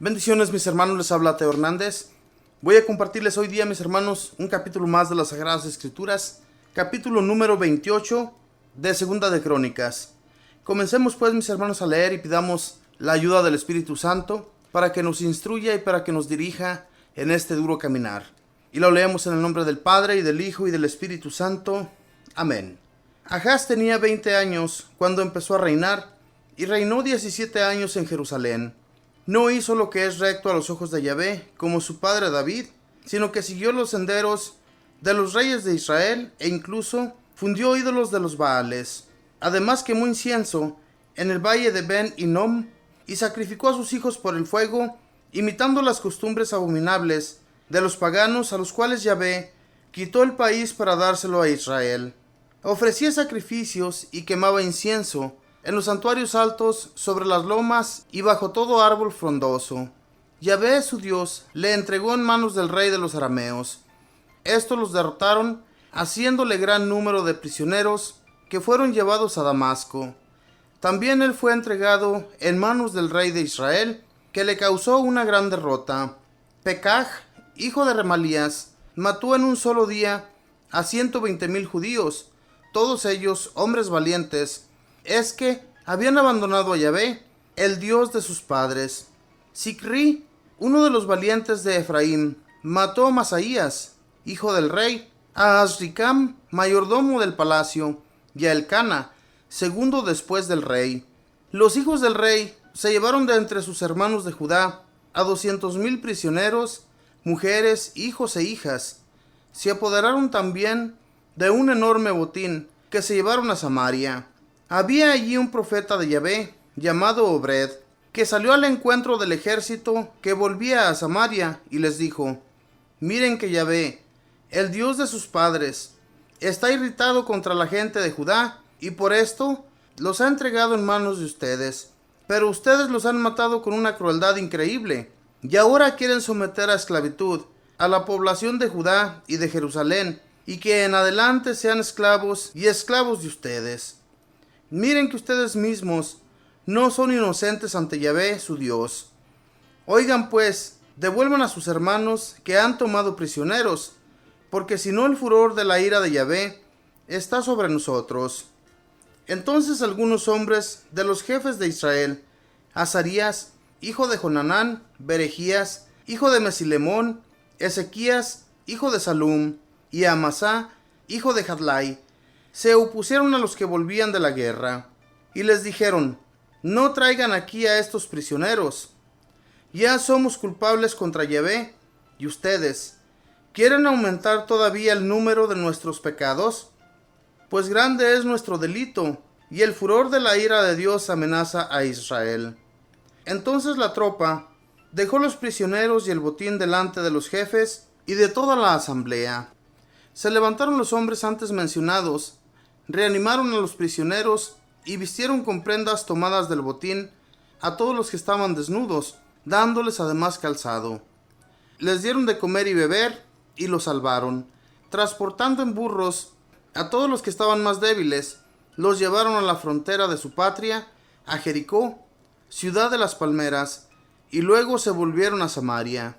Bendiciones, mis hermanos, les habla Teo Hernández. Voy a compartirles hoy día, mis hermanos, un capítulo más de las Sagradas Escrituras, capítulo número 28 de Segunda de Crónicas. Comencemos pues, mis hermanos, a leer y pidamos la ayuda del Espíritu Santo para que nos instruya y para que nos dirija en este duro caminar. Y lo leemos en el nombre del Padre, y del Hijo, y del Espíritu Santo. Amén. Ahaz tenía 20 años cuando empezó a reinar, y reinó 17 años en Jerusalén. No hizo lo que es recto a los ojos de Yahvé, como su padre David, sino que siguió los senderos de los reyes de Israel, e incluso fundió ídolos de los Baales. Además quemó incienso en el valle de Ben Hinnom, y sacrificó a sus hijos por el fuego, imitando las costumbres abominables de los paganos, a los cuales Yahvé quitó el país para dárselo a Israel. Ofrecía sacrificios y quemaba incienso en los santuarios altos, sobre las lomas y bajo todo árbol frondoso. Yahvé, su Dios, le entregó en manos del rey de los arameos. Estos los derrotaron, haciéndole gran número de prisioneros que fueron llevados a Damasco. También él fue entregado en manos del rey de Israel, que le causó una gran derrota. Pekaj, hijo de Remalías, mató en un solo día a 120,000 judíos, todos ellos hombres valientes. Es que habían abandonado a Yahvé, el Dios de sus padres. Sicri, uno de los valientes de Efraín, mató a Masaías, hijo del rey, a Azricam, mayordomo del palacio, y a Elcana, segundo después del rey. Los hijos del rey se llevaron de entre sus hermanos de Judá a 200,000 prisioneros, mujeres, hijos e hijas. Se apoderaron también de un enorme botín que se llevaron a Samaria. Había allí un profeta de Yahvé, llamado Obed, que salió al encuentro del ejército que volvía a Samaria, y les dijo: miren que Yahvé, el Dios de sus padres, está irritado contra la gente de Judá, y por esto los ha entregado en manos de ustedes. Pero ustedes los han matado con una crueldad increíble, y ahora quieren someter a esclavitud a la población de Judá y de Jerusalén, y que en adelante sean esclavos y esclavos de ustedes. Miren que ustedes mismos no son inocentes ante Yahvé, su Dios. Oigan pues, devuelvan a sus hermanos que han tomado prisioneros, porque si no el furor de la ira de Yahvé está sobre nosotros. Entonces algunos hombres de los jefes de Israel, Azarías, hijo de Jonanán, Berejías, hijo de Mesilemón, Ezequías, hijo de Salum, y Amasá, hijo de Jadlai, se opusieron a los que volvían de la guerra, y les dijeron: no traigan aquí a estos prisioneros. Ya somos culpables contra Yahvé, y ustedes, ¿quieren aumentar todavía el número de nuestros pecados? Pues grande es nuestro delito, y el furor de la ira de Dios amenaza a Israel. Entonces la tropa dejó los prisioneros y el botín delante de los jefes y de toda la asamblea. Se levantaron los hombres antes mencionados, reanimaron a los prisioneros y vistieron con prendas tomadas del botín a todos los que estaban desnudos, dándoles además calzado. Les dieron de comer y beber y los salvaron. Transportando en burros a todos los que estaban más débiles, los llevaron a la frontera de su patria, a Jericó, ciudad de las palmeras, y luego se volvieron a Samaria.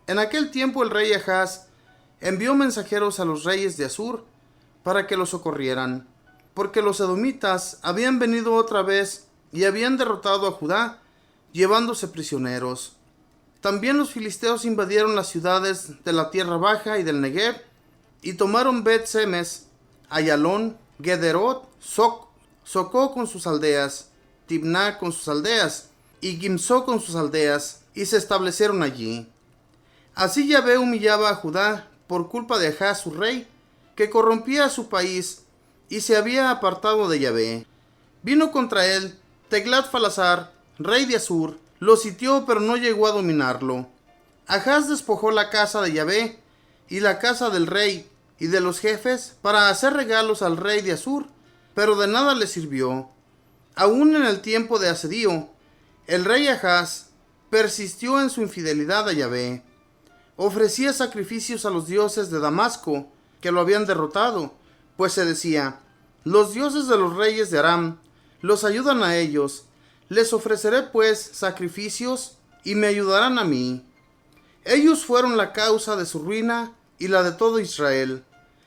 En aquel tiempo el rey Ahaz envió mensajeros a los reyes de Asur para que los socorrieran, porque los edomitas habían venido otra vez y habían derrotado a Judá, llevándose prisioneros. También los filisteos invadieron las ciudades de la tierra baja y del Negev, y tomaron Bet-Semes, Ayalón, Gederot, Socó con sus aldeas, Tibná con sus aldeas, y Gimsó con sus aldeas, y se establecieron allí. Así Yahvé humillaba a Judá por culpa de Ahaz su rey, que corrompía a su país y se había apartado de Yahvé. Vino contra él Teglat-Falazar, rey de Asur, lo sitió pero no llegó a dominarlo. Ahaz despojó la casa de Yahvé y la casa del rey y de los jefes para hacer regalos al rey de Asur, pero de nada le sirvió. Aún en el tiempo de asedio, el rey Ahaz persistió en su infidelidad a Yahvé. Ofrecía sacrificios a los dioses de Damasco, que lo habían derrotado, pues se decía: los dioses de los reyes de Aram los ayudan a ellos. Les ofreceré pues sacrificios y me ayudarán a mí. Ellos fueron la causa de su ruina y la de todo Israel.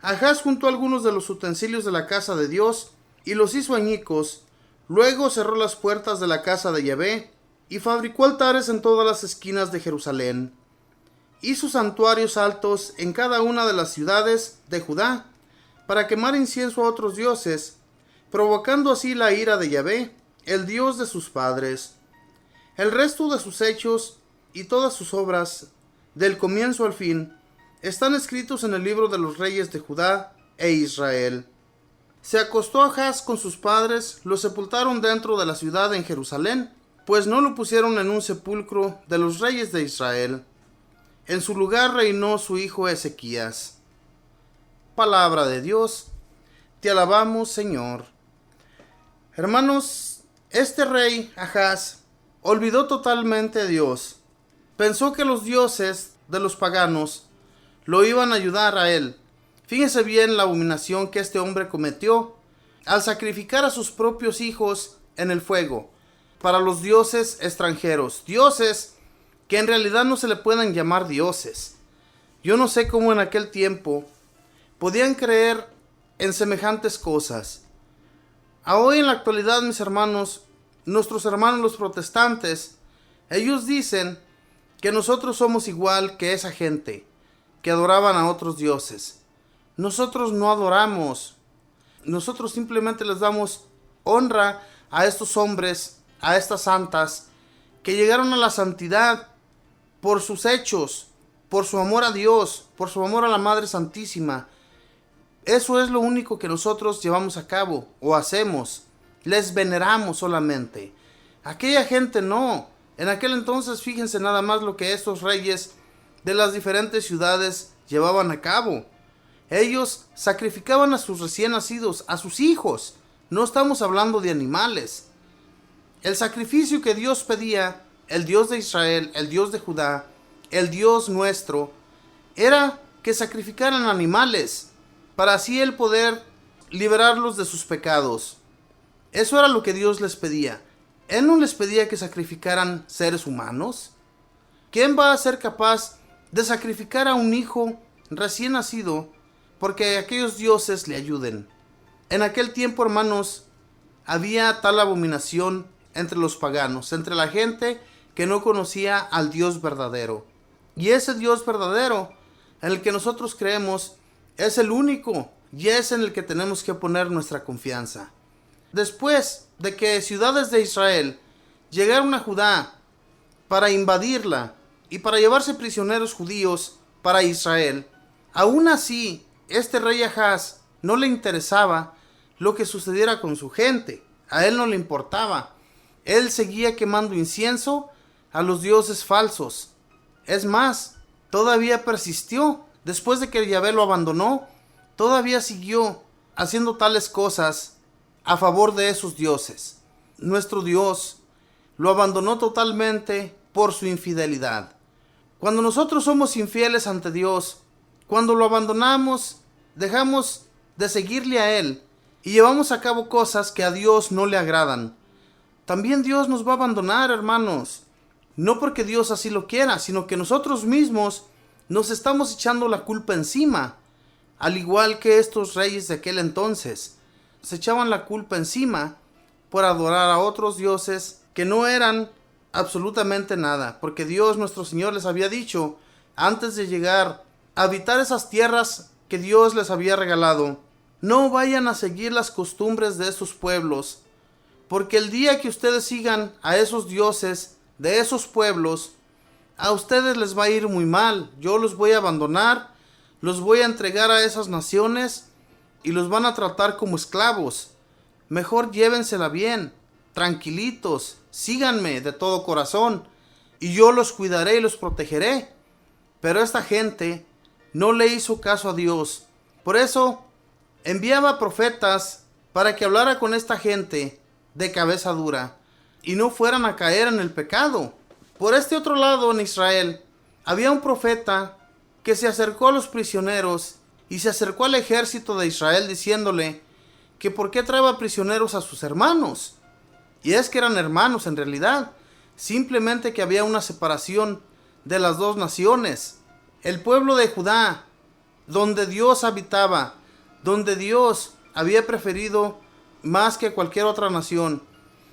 Ahaz juntó algunos de los utensilios de la casa de Dios y los hizo añicos. Luego cerró las puertas de la casa de Yahvé y fabricó altares en todas las esquinas de Jerusalén. Hizo santuarios altos en cada una de las ciudades de Judá para quemar incienso a otros dioses, provocando así la ira de Yahvé, el Dios de sus padres. El resto de sus hechos y todas sus obras, del comienzo al fin, están escritos en el libro de los reyes de Judá e Israel. Se acostó Ahaz con sus padres, lo sepultaron dentro de la ciudad en Jerusalén, pues no lo pusieron en un sepulcro de los reyes de Israel. En su lugar reinó su hijo Ezequías. Palabra de Dios, te alabamos, Señor. Hermanos, este rey Ahaz olvidó totalmente a Dios. Pensó que los dioses de los paganos lo iban a ayudar a él. Fíjense bien la abominación que este hombre cometió al sacrificar a sus propios hijos en el fuego para los dioses extranjeros, dioses que en realidad no se le pueden llamar dioses. Yo no sé cómo en aquel tiempo podían creer en semejantes cosas. Hoy en la actualidad, mis hermanos, nuestros hermanos los protestantes, ellos dicen que nosotros somos igual que esa gente que adoraban a otros dioses. Nosotros no adoramos, nosotros simplemente les damos honra a estos hombres, a estas santas, que llegaron a la santidad por sus hechos, por su amor a Dios, por su amor a la Madre Santísima. Eso es lo único que nosotros llevamos a cabo o hacemos. Les veneramos solamente. Aquella gente no. En aquel entonces, fíjense nada más lo que estos reyes de las diferentes ciudades llevaban a cabo. Ellos sacrificaban a sus recién nacidos, a sus hijos. No estamos hablando de animales. El sacrificio que Dios pedía, el Dios de Israel, el Dios de Judá, el Dios nuestro, era que sacrificaran animales para así Él poder liberarlos de sus pecados. Eso era lo que Dios les pedía. Él no les pedía que sacrificaran seres humanos. ¿Quién va a ser capaz de sacrificar a un hijo recién nacido porque aquellos dioses le ayuden? En aquel tiempo, hermanos, había tal abominación entre los paganos, entre la gente que no conocía al Dios verdadero. Y ese Dios verdadero en el que nosotros creemos es el único y es en el que tenemos que poner nuestra confianza. Después de que ciudades de Israel llegaron a Judá para invadirla y para llevarse prisioneros judíos para Israel, aún así este rey Ahaz no le interesaba lo que sucediera con su gente. A él no le importaba. Él seguía quemando incienso a los dioses falsos. Es más, todavía persistió. Después de que Yahvé lo abandonó, todavía siguió haciendo tales cosas a favor de esos dioses. Nuestro Dios lo abandonó totalmente por su infidelidad. Cuando nosotros somos infieles ante Dios, cuando lo abandonamos, dejamos de seguirle a Él y llevamos a cabo cosas que a Dios no le agradan, también Dios nos va a abandonar, hermanos. No porque Dios así lo quiera, sino que nosotros mismos nos estamos echando la culpa encima, al igual que estos reyes de aquel entonces. Se echaban la culpa encima por adorar a otros dioses que no eran absolutamente nada, porque Dios nuestro Señor les había dicho, antes de llegar a habitar esas tierras que Dios les había regalado, no vayan a seguir las costumbres de esos pueblos, porque el día que ustedes sigan a esos dioses de esos pueblos, a ustedes les va a ir muy mal. Yo los voy a abandonar, los voy a entregar a esas naciones y los van a tratar como esclavos. Mejor llévensela bien, tranquilitos, síganme de todo corazón y yo los cuidaré y los protegeré. Pero esta gente no le hizo caso a Dios. Por eso enviaba profetas para que hablara con esta gente de cabeza dura y no fueran a caer en el pecado. Por este otro lado, en Israel, había un profeta que se acercó a los prisioneros y se acercó al ejército de Israel diciéndole que por qué traía prisioneros a sus hermanos. Y es que eran hermanos en realidad. simplemente que había una separación de las dos naciones. El pueblo de Judá, donde Dios habitaba, donde Dios había preferido más que cualquier otra nación,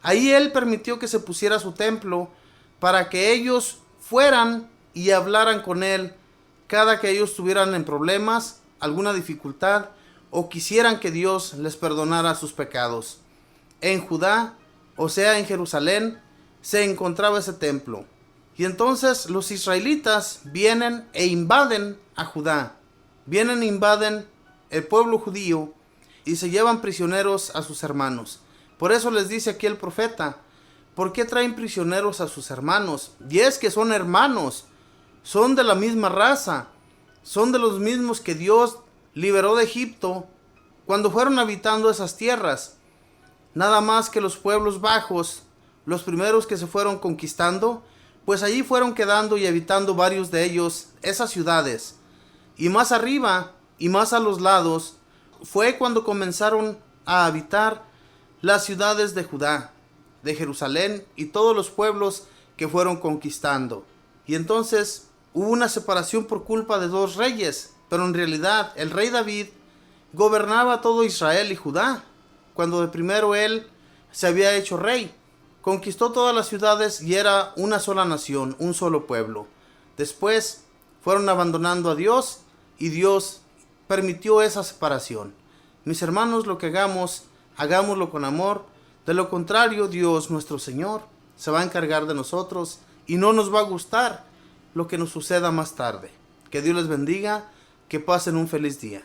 ahí Él permitió que se pusiera su templo para que ellos fueran y hablaran con Él cada que ellos estuvieran en problemas, alguna dificultad o quisieran que Dios les perdonara sus pecados. En Judá, o sea en Jerusalén, se encontraba ese templo. Y entonces los israelitas vienen e invaden a Judá. Vienen e invaden el pueblo judío y se llevan prisioneros a sus hermanos. Por eso les dice aquí el profeta, ¿por qué traen prisioneros a sus hermanos? Y es que son hermanos, son de la misma raza, son de los mismos que Dios liberó de Egipto cuando fueron habitando esas tierras. Nada más que los pueblos bajos, los primeros que se fueron conquistando, pues allí fueron quedando y habitando varios de ellos esas ciudades. Y más arriba y más a los lados fue cuando comenzaron a habitar las ciudades de Judá, de Jerusalén y todos los pueblos que fueron conquistando. Y entonces hubo una separación por culpa de dos reyes, pero en realidad el rey David gobernaba todo Israel y Judá, cuando de primero él se había hecho rey. Conquistó todas las ciudades y era una sola nación, un solo pueblo. Después fueron abandonando a Dios y Dios permitió esa separación. Mis hermanos, lo que hagamos, hagámoslo con amor. De lo contrario, Dios, nuestro Señor, se va a encargar de nosotros y no nos va a gustar lo que nos suceda más tarde. Que Dios les bendiga, que pasen un feliz día.